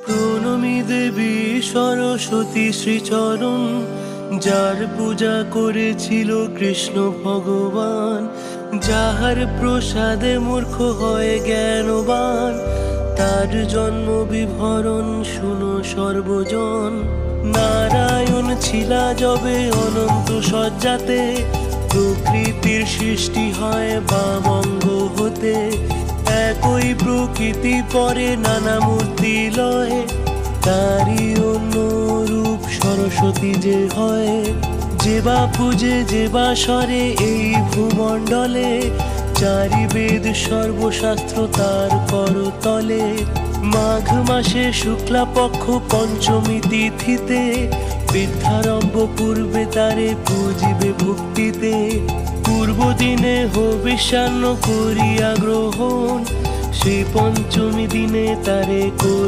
প্রণমী দেবী সরস্বতী শ্রীচরণ, যার পূজা করেছিল কৃষ্ণ ভগবান, যাহার প্রসাদে মূর্খ হয় জ্ঞানবান, তার জন্ম বিভরণ শুনো সর্বজন। নারায়ণ ছিলা যবে অনন্ত সজ্জাতে, প্রকৃতির সৃষ্টি হয় বামঙ্গ হতে। একই প্রকৃতি পরে নানা মূর্তি লয়, তারই অন্য রূপ সরস্বতী যে হয়। যে বা পূজে যে বা স্বরে এই ভূমণ্ডলে, চারি বেদ সর্বশাস্ত্র তার করতলে। মাঘ মাসে শুক্লা পক্ষ পঞ্চমী তিথিতে, বিদ্যারম্ভ পূর্বে তারে পূজিবে ভক্তিতে। পূর্ব দিনে হবিষ্যান্ন করিয়া গ্রহণ, সেই পঞ্চমী দিনে তারে করি